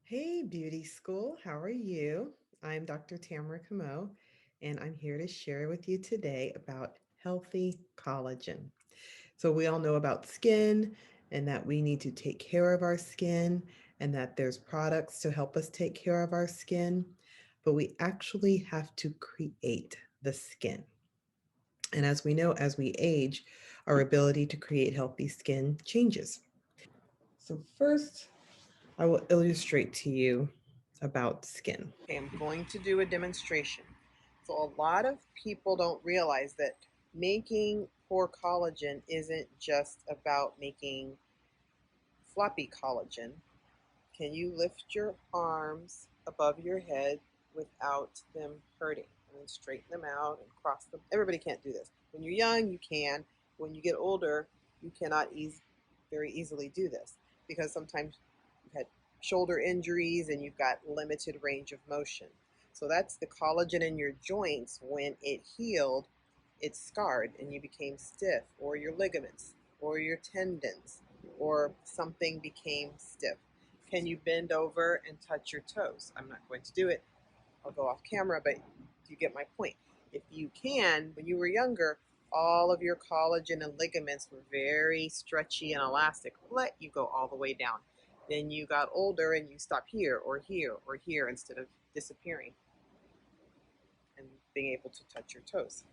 Hey, Beauty School, how are you? I'm Dr. Tamara Camo, and I'm here to share with you today about healthy collagen. So, we all know about skin and that we need to take care of our skin, and that there's products to help us take care of our skin, but we actually have to create the skin. And as we know, as we age, our ability to create healthy skin changes. So, first, I will illustrate to you about skin. Okay, I'm going to do a demonstration. So a lot of people don't realize that making poor collagen isn't just about making floppy collagen. Can you lift your arms above your head without them hurting? And then straighten them out and cross them. Everybody can't do this. When you're young, you can. When you get older, you cannot very easily do this because sometimes you've had shoulder injuries and you've got limited range of motion. So that's the collagen in your joints. When it healed, it scarred and you became stiff, or your ligaments, or your tendons, or something became stiff. Can you bend over and touch your toes? I'm not going to do it. I'll go off camera, but you get my point. If you can, when you were younger, all of your collagen and ligaments were very stretchy and elastic. Let you go all the way down. Then you got older and you stopped here or here or here instead of disappearing and being able to touch your toes.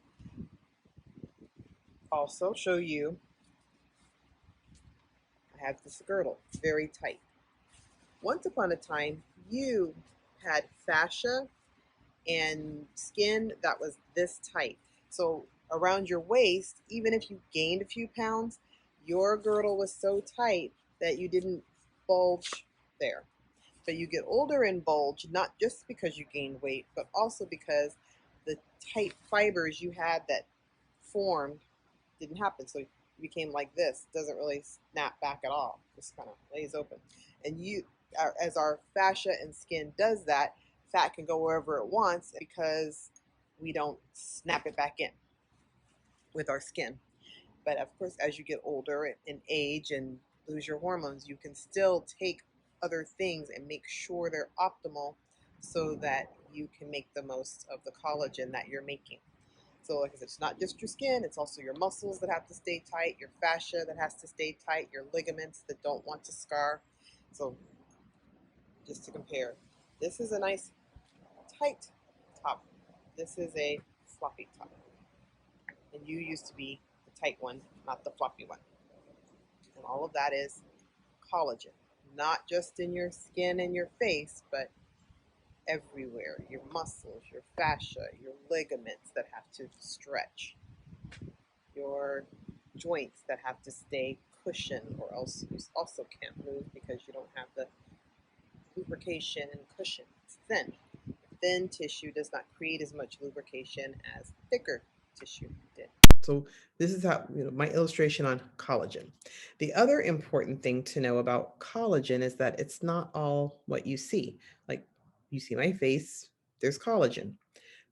Also show you, I have this girdle, very tight. Once upon a time, you had fascia and skin that was this tight. So around your waist, even if you gained a few pounds, your girdle was so tight that you didn't bulge there. But you get older and bulge, not just because you gained weight, but also because the tight fibers you had that formed didn't happen. So you became like this. It doesn't really snap back at all. Just kind of lays open. And as our fascia and skin does that, fat can go wherever it wants because we don't snap it back in with our skin. But of course, as you get older and age and lose your hormones, you can still take other things and make sure they're optimal so that you can make the most of the collagen that you're making. So like I said, it's not just your skin, it's also your muscles that have to stay tight, your fascia that has to stay tight, your ligaments that don't want to scar. So just to compare, this is a nice tight top. This is a floppy top. And you used to be the tight one, not the floppy one. And all of that is collagen, not just in your skin and your face, but everywhere. Your muscles, your fascia, your ligaments that have to stretch, your joints that have to stay cushioned, or else you also can't move because you don't have the lubrication and cushion. It's thin. Thin tissue does not create as much lubrication as thicker tissue did. So this is how, my illustration on collagen. The other important thing to know about collagen is that it's not all what you see. Like, you see my face, there's collagen.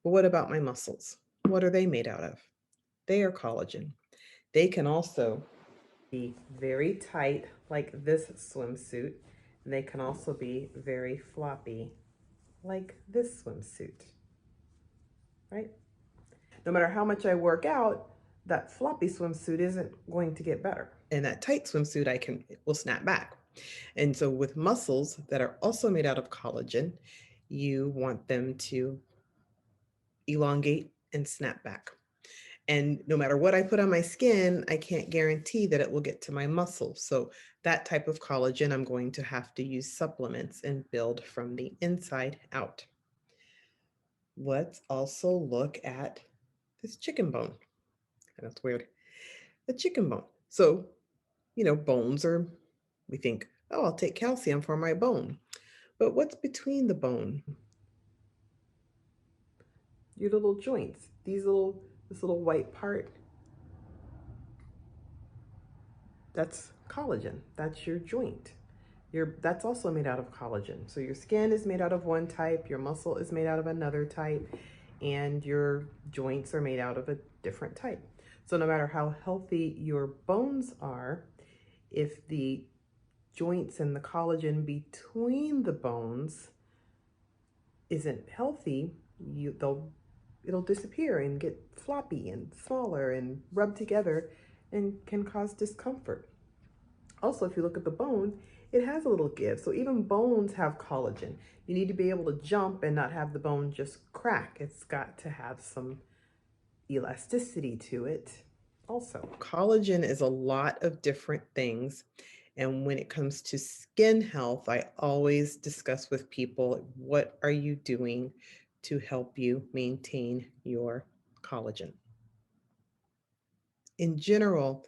But what about my muscles? What are they made out of? They are collagen. They can also be very tight, like this swimsuit, and they can also be very floppy, like this swimsuit, right? No matter how much I work out, that floppy swimsuit isn't going to get better. And that tight swimsuit will snap back. And so with muscles that are also made out of collagen, you want them to elongate and snap back. And no matter what I put on my skin, I can't guarantee that it will get to my muscles. So that type of collagen, I'm going to have to use supplements and build from the inside out. Let's also look at this chicken bone. That's weird. The chicken bone. So, bones are, we think, oh, I'll take calcium for my bone. But what's between the bone? Your little joints, this little white part, that's collagen. That's your joint. That's also made out of collagen. So your skin is made out of one type, your muscle is made out of another type, and your joints are made out of a different type. So no matter how healthy your bones are, if the joints and the collagen between the bones isn't healthy, it'll disappear and get floppy and smaller and rub together and can cause discomfort. Also, if you look at the bone, it has a little give. So even bones have collagen. You need to be able to jump and not have the bone just crack. It's got to have some elasticity to it also. Collagen is a lot of different things. And when it comes to skin health, I always discuss with people, what are you doing to help you maintain your collagen? In general,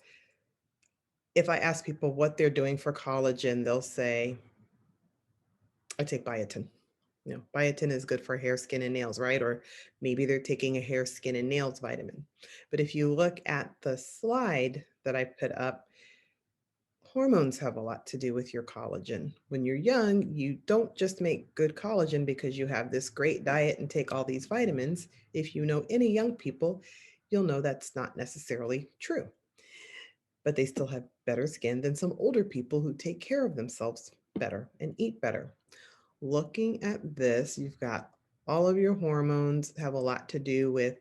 if I ask people what they're doing for collagen, they'll say, I take biotin. Biotin is good for hair, skin, and nails, right? Or maybe they're taking a hair, skin, and nails vitamin. But if you look at the slide that I put up, hormones have a lot to do with your collagen. When you're young, you don't just make good collagen because you have this great diet and take all these vitamins. If you know any young people, you'll know that's not necessarily true. But they still have better skin than some older people who take care of themselves better and eat better. Looking at this, you've got all of your hormones have a lot to do with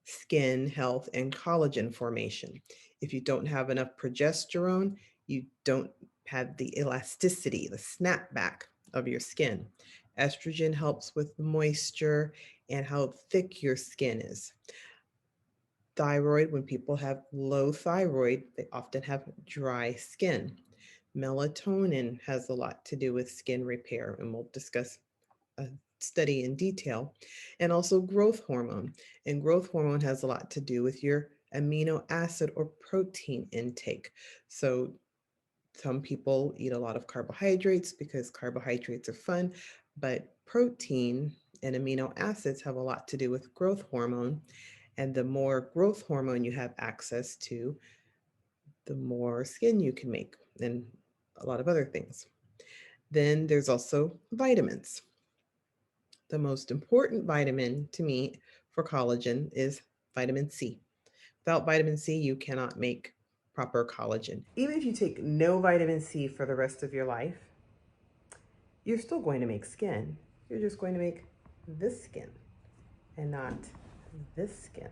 skin health and collagen formation. If you don't have enough progesterone, you don't have the elasticity, the snapback of your skin. Estrogen helps with moisture and how thick your skin is. Thyroid, when people have low thyroid, they often have dry skin. Melatonin has a lot to do with skin repair, and we'll discuss a study in detail, and also growth hormone. And growth hormone has a lot to do with your amino acid or protein intake. So some people eat a lot of carbohydrates because carbohydrates are fun, but protein and amino acids have a lot to do with growth hormone. And the more growth hormone you have access to, the more skin you can make, and a lot of other things. Then there's also vitamins. The most important vitamin to me for collagen is vitamin C. Without vitamin C, you cannot make proper collagen. Even if you take no vitamin C for the rest of your life, you're still going to make skin. You're just going to make this skin and not this skin.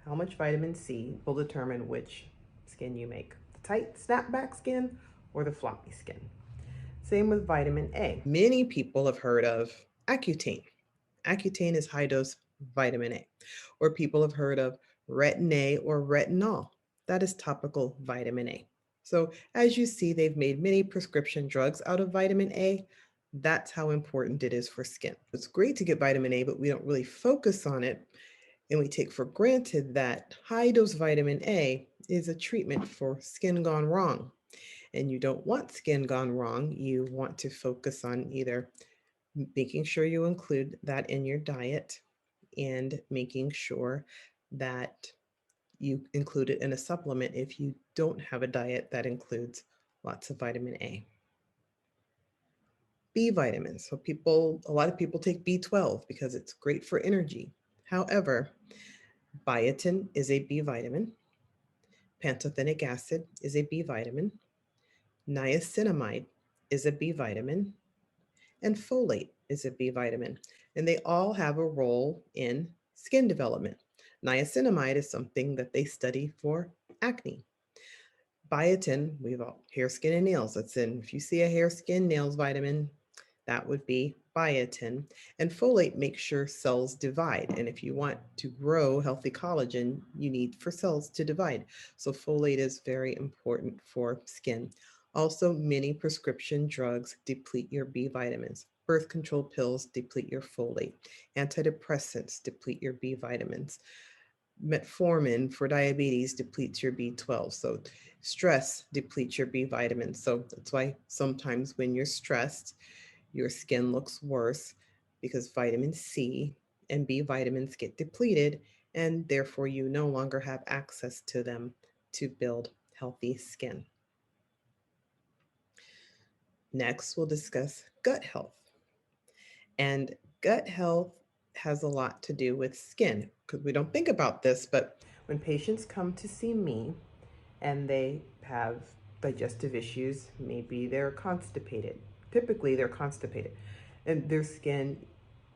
How much vitamin C will determine which skin you make, the tight snapback skin or the floppy skin. Same with vitamin A. Many people have heard of Accutane. Accutane is high dose vitamin A. Or people have heard of Retin-A or retinol. That is topical vitamin A. So as you see, they've made many prescription drugs out of vitamin A. That's how important it is for skin. It's great to get vitamin A, but we don't really focus on it. And we take for granted that high dose vitamin A is a treatment for skin gone wrong. And you don't want skin gone wrong. You want to focus on either making sure you include that in your diet and making sure that you include it in a supplement if you don't have a diet that includes lots of vitamin A. B vitamins. So a lot of people take B12 because it's great for energy. However, biotin is a B vitamin. Pantothenic acid is a B vitamin. Niacinamide is a B vitamin. And folate is a B vitamin. And they all have a role in skin development. Niacinamide is something that they study for acne. Biotin, we've all hair, skin, and nails. That's in, if you see a hair, skin, nails vitamin, that would be biotin. And folate makes sure cells divide. And if you want to grow healthy collagen, you need for cells to divide. So folate is very important for skin. Also, many prescription drugs deplete your B vitamins. Birth control pills deplete your folate. Antidepressants deplete your B vitamins. Metformin for diabetes depletes your B12. So stress depletes your B vitamins. So that's why sometimes when you're stressed, your skin looks worse because vitamin C and B vitamins get depleted, and therefore you no longer have access to them to build healthy skin. Next, we'll discuss gut health. And gut health has a lot to do with skin because we don't think about this, but when patients come to see me and they have digestive issues. Maybe they're constipated. Typically, they're constipated, and their skin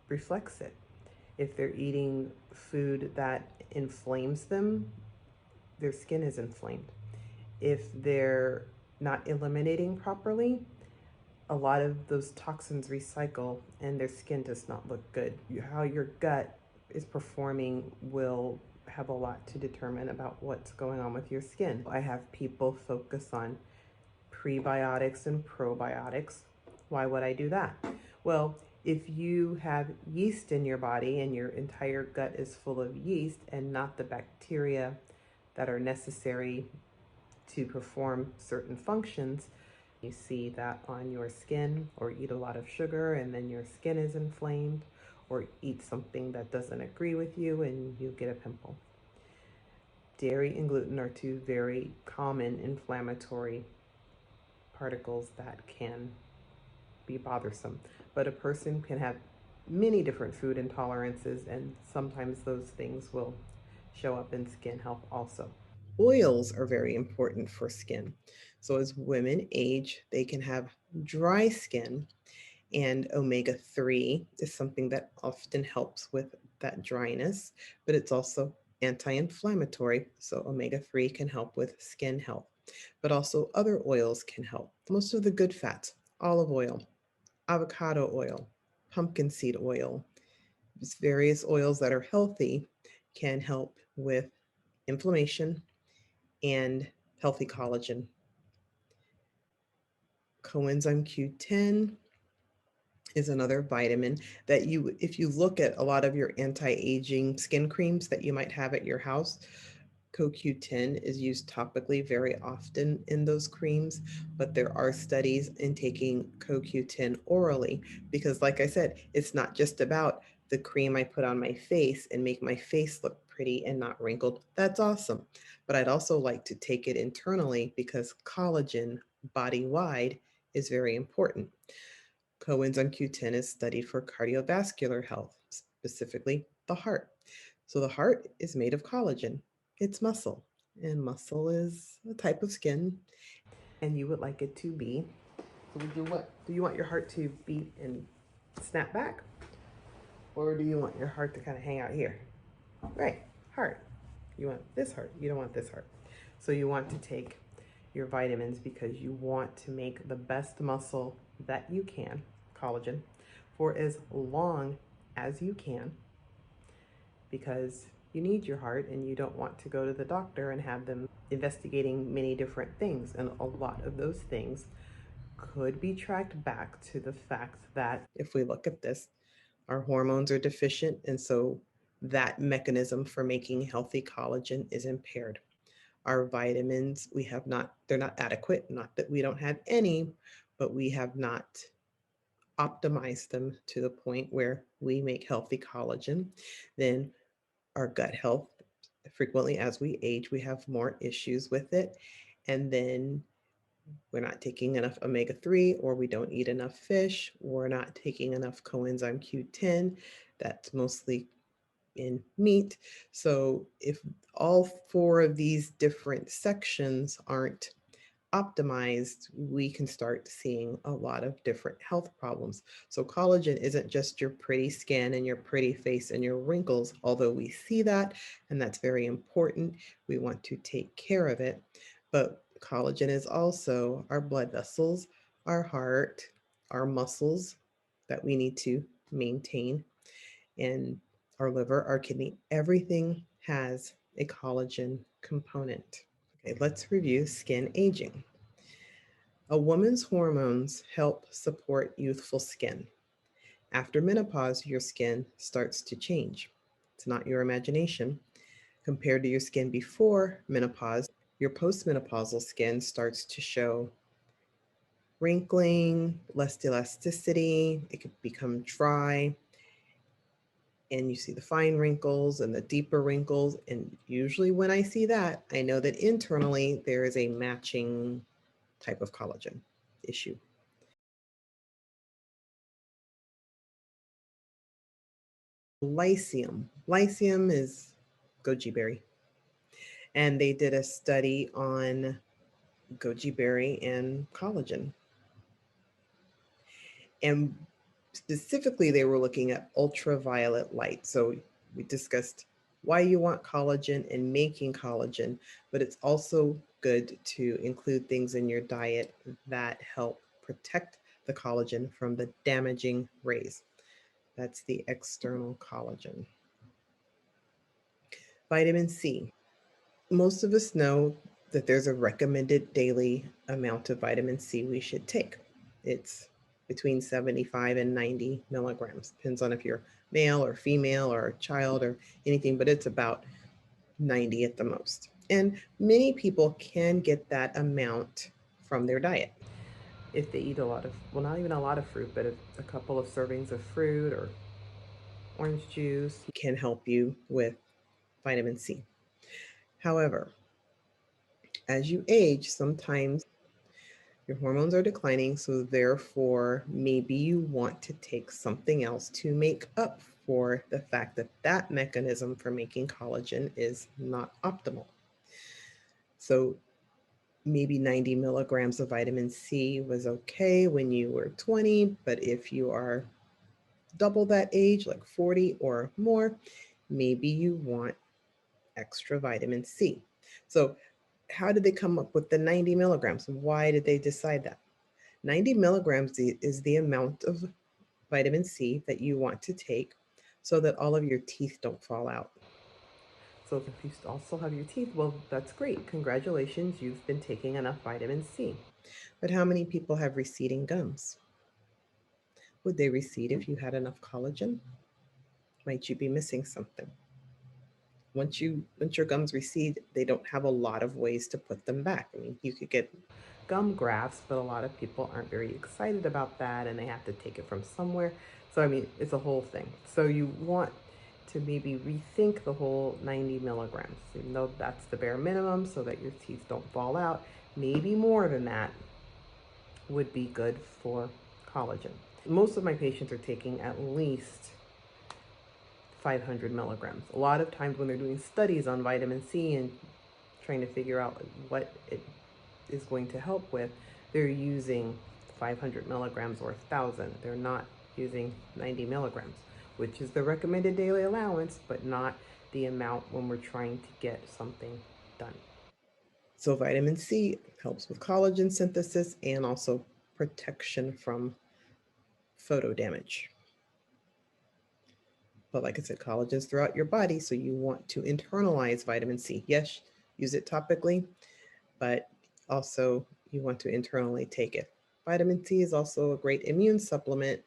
reflects it. If they're eating food that inflames them, their skin is inflamed. If they're not eliminating properly, a lot of those toxins recycle and their skin does not look good. How your gut is performing will have a lot to determine about what's going on with your skin. I have people focus on prebiotics and probiotics. Why would I do that? Well, if you have yeast in your body and your entire gut is full of yeast and not the bacteria that are necessary to perform certain functions, you see that on your skin, or eat a lot of sugar and then your skin is inflamed, or eat something that doesn't agree with you and you get a pimple. Dairy and gluten are two very common inflammatory particles that can be bothersome. But a person can have many different food intolerances, and sometimes those things will show up in skin health also. Oils are very important for skin. So as women age, they can have dry skin, and omega 3 is something that often helps with that dryness, but it's also anti inflammatory. So omega 3 can help with skin health, but also other oils can help. Most of the good fats, olive oil, avocado oil, pumpkin seed oil, various oils that are healthy can help with inflammation and healthy collagen. Coenzyme Q10 is another vitamin that you, if you look at a lot of your anti-aging skin creams that you might have at your house, CoQ10 is used topically very often in those creams, but there are studies in taking CoQ10 orally because, like I said, it's not just about the cream I put on my face and make my face look pretty and not wrinkled. That's awesome. But I'd also like to take it internally because collagen body wide is very important. Coenzyme Q10 is studied for cardiovascular health, specifically the heart. So the heart is made of collagen. It's muscle, and muscle is a type of skin, and you would like it to be. So would you what? Do you want your heart to beat and snap back, or do you want your heart to kind of hang out here? Right, heart. You want this heart. You don't want this heart. So you want to take your vitamins because you want to make the best muscle that you can, collagen, for as long as you can, because you need your heart and you don't want to go to the doctor and have them investigating many different things. And a lot of those things could be tracked back to the fact that if we look at this, our hormones are deficient. And so that mechanism for making healthy collagen is impaired. Our vitamins, we have not, they're not adequate. Not that we don't have any, but we have not optimized them to the point where we make healthy collagen. Then our gut health, frequently as we age, we have more issues with it. And then we're not taking enough omega 3, or we don't eat enough fish, we're not taking enough coenzyme Q10. That's mostly in meat. So if all four of these different sections aren't optimized, we can start seeing a lot of different health problems. So collagen isn't just your pretty skin and your pretty face and your wrinkles, although we see that, and that's very important. We want to take care of it. But collagen is also our blood vessels, our heart, our muscles that we need to maintain, and our liver, our kidney. Everything has a collagen component. Okay, let's review skin aging. A woman's hormones help support youthful skin. After menopause, your skin starts to change. It's not your imagination. Compared to your skin before menopause, your postmenopausal skin starts to show wrinkling, less elasticity, it could become dry, and you see the fine wrinkles and the deeper wrinkles. And usually, when I see that, I know that internally there is a matching type of collagen issue. Lycium. Lycium is goji berry. And they did a study on goji berry, and collagen. And specifically, they were looking at ultraviolet light. So we discussed why you want collagen and making collagen, but it's also good to include things in your diet that help protect the collagen from the damaging rays. That's the external collagen. Vitamin C. Most of us know that there's a recommended daily amount of vitamin C we should take. It's between 75 and 90 milligrams. Depends on if you're male or female or a child or anything, but it's about 90 at the most. And many people can get that amount from their diet. If they eat a lot of, well, not even a lot of fruit, but a couple of servings of fruit or orange juice can help you with vitamin C. However, as you age, sometimes your hormones are declining, so therefore, maybe you want to take something else to make up for the fact that that mechanism for making collagen is not optimal. So maybe 90 milligrams of vitamin C was okay when you were 20, but if you are double that age, like 40 or more, maybe you want extra vitamin C. So, how did they come up with the 90 milligrams? Why did they decide that? 90 milligrams is the amount of vitamin C that you want to take so that all of your teeth don't fall out. So if you also have your teeth, well, that's great. Congratulations, you've been taking enough vitamin C. But how many people have receding gums? Would they recede if you had enough collagen? Might you be missing something? Once your gums recede, they don't have a lot of ways to put them back. I mean, you could get gum grafts, but a lot of people aren't very excited about that and they have to take it from somewhere. So I mean, it's a whole thing. So you want to maybe rethink the whole 90 milligrams, even though that's the bare minimum so that your teeth don't fall out. Maybe more than that would be good for collagen. Most of my patients are taking at least 500 milligrams. A lot of times when they're doing studies on vitamin C and trying to figure out what it is going to help with, they're using 500 milligrams or 1,000. They're not using 90 milligrams, which is the recommended daily allowance, but not the amount when we're trying to get something done. So, vitamin C helps with collagen synthesis and also protection from photo damage. But like I said, collagen's throughout your body, so you want to internalize vitamin C. Yes, use it topically, but also you want to internally take it. Vitamin C is also a great immune supplement,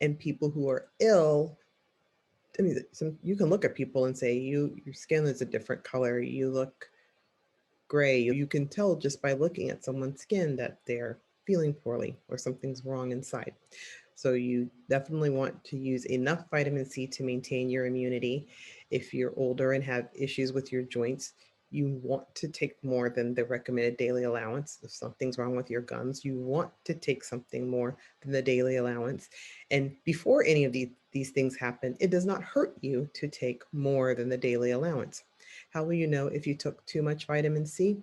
and people who are ill, I mean, you can look at people and say your skin is a different color, you look gray. You can tell just by looking at someone's skin that they're feeling poorly or something's wrong inside. So you definitely want to use enough vitamin C to maintain your immunity. If you're older and have issues with your joints, you want to take more than the recommended daily allowance. If something's wrong with your gums, you want to take something more than the daily allowance. And before any of these things happen, it does not hurt you to take more than the daily allowance. How will you know if you took too much vitamin C?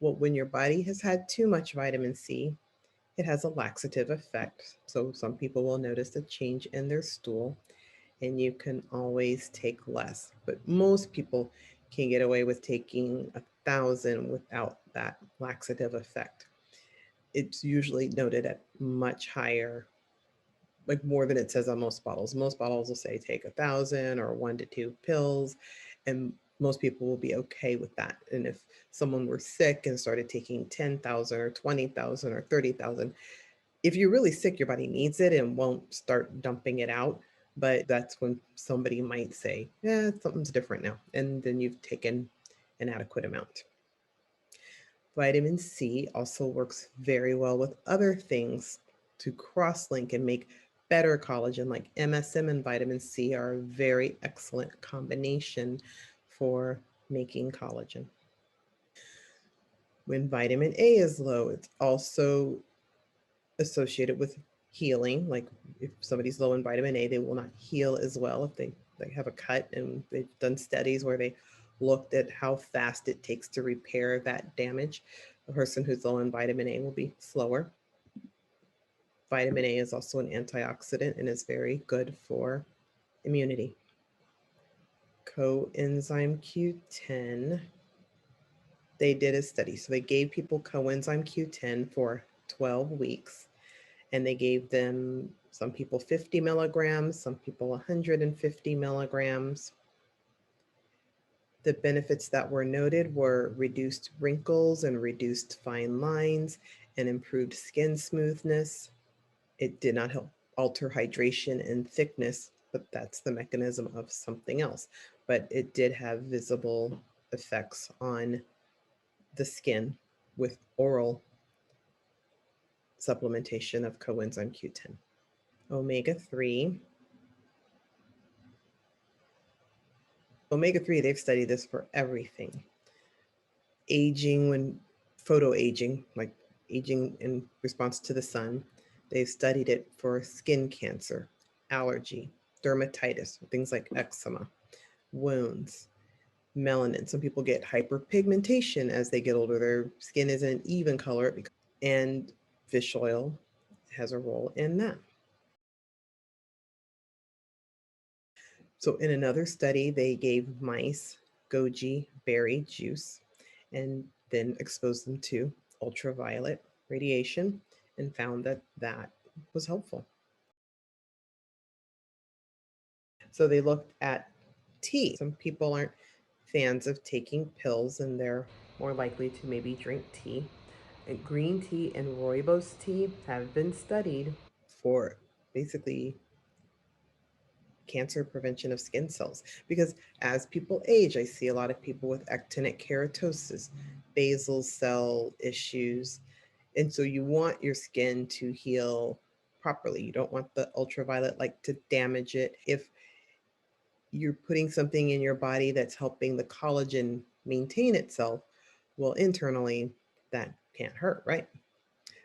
Well, when your body has had too much vitamin C, it has a laxative effect. So some people will notice a change in their stool, and you can always take less. But most people can get away with taking 1,000 without that laxative effect. It's usually noted at much higher, like more than it says on most bottles. Most bottles will say take 1,000 or 1 to 2 pills, and most people will be okay with that. And if someone were sick and started taking 10,000 or 20,000 or 30,000, if you're really sick, your body needs it and won't start dumping it out. But that's when somebody might say, yeah, something's different now. And then you've taken an adequate amount. Vitamin C also works very well with other things to cross link and make better collagen, like MSM and vitamin C are a very excellent combination for making collagen. When vitamin A is low, it's also associated with healing. Like if somebody's low in vitamin A, they will not heal as well if they have a cut. And they've done studies where they looked at how fast it takes to repair that damage. A person who's low in vitamin A will be slower. Vitamin A is also an antioxidant and is very good for immunity. Coenzyme Q10, they did a study. So they gave people coenzyme Q10 for 12 weeks, and they gave them some people 50 milligrams, some people 150 milligrams. The benefits that were noted were reduced wrinkles and reduced fine lines and improved skin smoothness. It did not help alter hydration and thickness, but that's the mechanism of something else. But it did have visible effects on the skin with oral supplementation of coenzyme Q10. Omega-3. Omega-3, they've studied this for everything. Aging, when photo aging, like aging in response to the sun, they've studied it for skin cancer, allergy, dermatitis, things like eczema, wounds, melanin. Some people get hyperpigmentation as they get older. Their skin isn't an even color, and fish oil has a role in that. So in another study, they gave mice goji berry juice and then exposed them to ultraviolet radiation and found that that was helpful. So they looked at tea. Some people aren't fans of taking pills and they're more likely to maybe drink tea. And green tea and rooibos tea have been studied for basically cancer prevention of skin cells, because as people age, I see a lot of people with actinic keratosis, basal cell issues, and so you want your skin to heal properly. You don't want the ultraviolet light to damage it. If you're putting something in your body that's helping the collagen maintain itself, well, internally that can't hurt, right?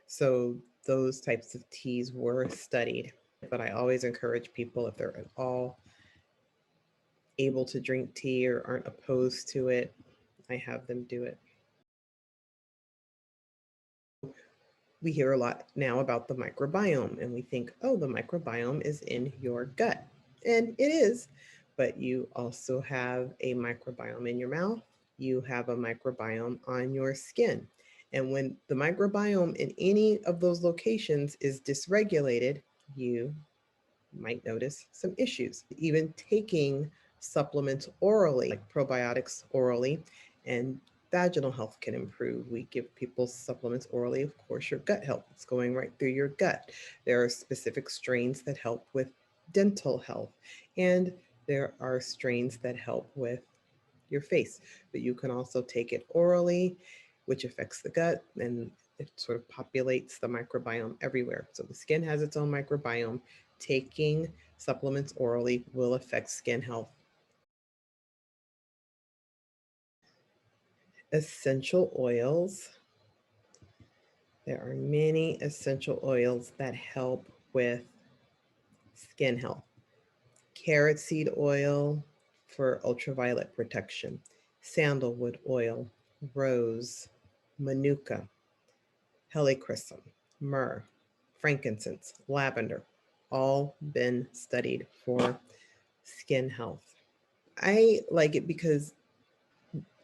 So those types of teas were studied, but I always encourage people, if they're at all able to drink tea or aren't opposed to it, I have them do it. We hear a lot now about the microbiome, and we think, oh, the microbiome is in your gut. And it is, but you also have a microbiome in your mouth. You have a microbiome on your skin. And when the microbiome in any of those locations is dysregulated, you might notice some issues. Even taking supplements orally, like probiotics orally, and vaginal health can improve. We give people supplements orally. Of course, your gut health, it's going right through your gut. There are specific strains that help with dental health, and there are strains that help with your face, but you can also take it orally, which affects the gut, and it sort of populates the microbiome everywhere. So the skin has its own microbiome. Taking supplements orally will affect skin health. Essential oils. There are many essential oils that help with skin health. Carrot seed oil for ultraviolet protection, sandalwood oil, rose, manuka, helichrysum, myrrh, frankincense, lavender, all been studied for skin health. I like it because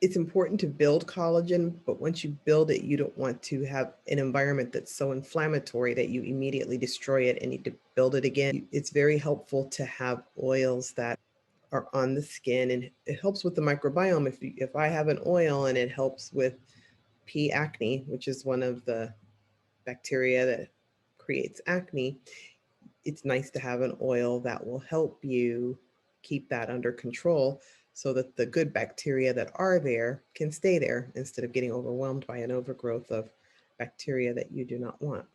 it's important to build collagen, but once you build it, you don't want to have an environment that's so inflammatory that you immediately destroy it and need to build it again. It's very helpful to have oils that are on the skin, and it helps with the microbiome. If I have an oil and it helps with P. acne, which is one of the bacteria that creates acne, it's nice to have an oil that will help you keep that under control so that the good bacteria that are there can stay there instead of getting overwhelmed by an overgrowth of bacteria that you do not want.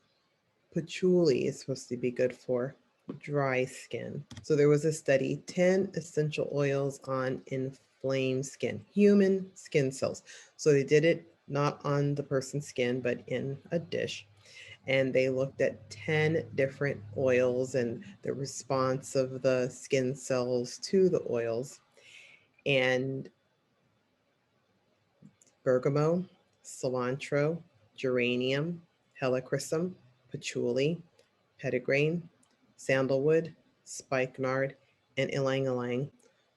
Patchouli is supposed to be good for dry skin. So there was a study, 10 essential oils on inflamed skin, human skin cells. So they did it not on the person's skin, but in a dish. And they looked at 10 different oils and the response of the skin cells to the oils. And bergamot, cilantro, geranium, helichrysum, patchouli, petitgrain, sandalwood, spikenard, and ylang ylang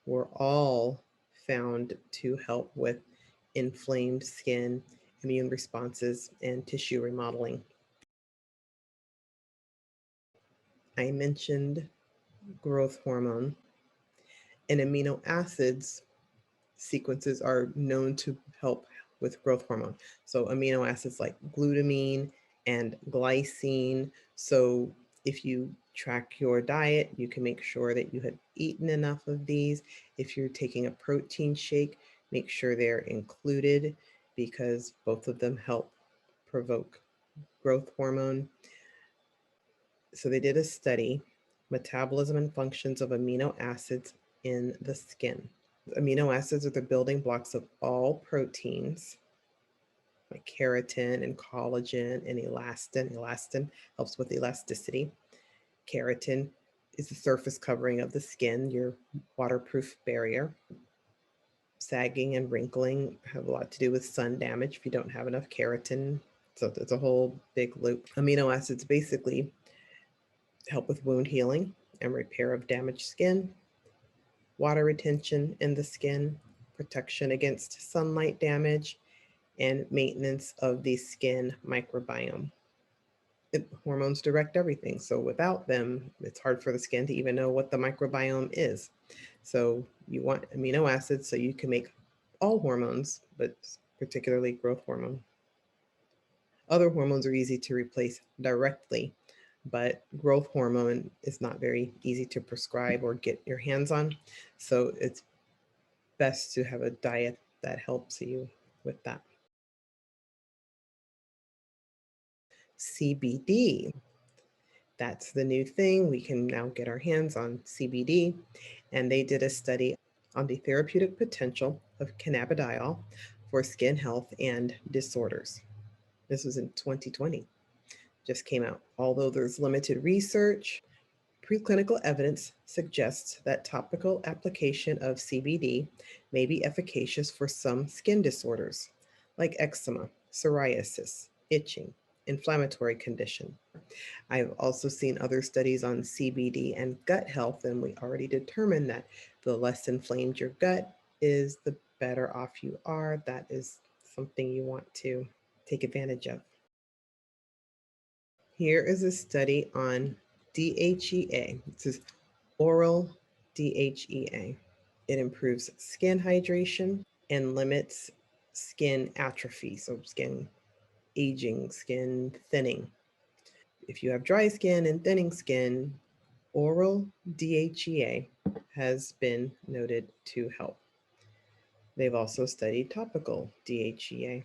were all found to help with inflamed skin, immune responses, and tissue remodeling. I mentioned growth hormone, and amino acids sequences are known to help with growth hormone. So amino acids like glutamine and glycine. So if you track your diet, you can make sure that you have eaten enough of these. If you're taking a protein shake, make sure they're included because both of them help provoke growth hormone. So they did a study, metabolism and functions of amino acids in the skin. Amino acids are the building blocks of all proteins, like keratin and collagen and elastin. Elastin helps with elasticity. Keratin is the surface covering of the skin, your waterproof barrier. Sagging and wrinkling have a lot to do with sun damage if you don't have enough keratin. So it's a whole big loop. Amino acids basically help with wound healing and repair of damaged skin, water retention in the skin, protection against sunlight damage, and maintenance of the skin microbiome. Hormones direct everything. So without them, it's hard for the skin to even know what the microbiome is. So you want amino acids so you can make all hormones, but particularly growth hormone. Other hormones are easy to replace directly, but growth hormone is not very easy to prescribe or get your hands on. So it's best to have a diet that helps you with that. CBD. That's the new thing. We can now get our hands on CBD. And they did a study on the therapeutic potential of cannabidiol for skin health and disorders. This was in 2020, just came out. Although there's limited research, preclinical evidence suggests that topical application of CBD may be efficacious for some skin disorders like eczema, psoriasis, itching, inflammatory condition. I've also seen other studies on CBD and gut health, and we already determined that the less inflamed your gut is, the better off you are. That is something you want to take advantage of. Here is a study on DHEA. This is oral DHEA. It improves skin hydration and limits skin atrophy, so skin aging, skin thinning. If you have dry skin and thinning skin, oral DHEA has been noted to help. They've also studied topical DHEA.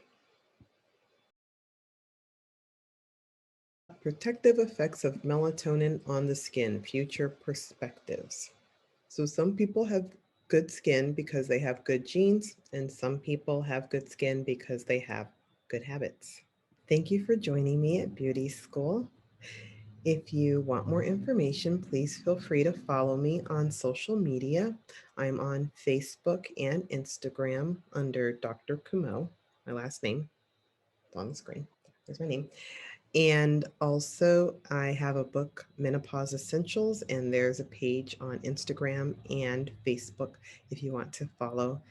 Protective effects of melatonin on the skin, future perspectives. So some people have good skin because they have good genes, and some people have good skin because they have good habits. Thank you for joining me at Beauty School. If you want more information, please feel free to follow me on social media. I'm on Facebook and Instagram under Dr. Kumo, my last name. It's on the screen. There's my name. And also, I have a book, Menopause Essentials, and there's a page on Instagram and Facebook if you want to follow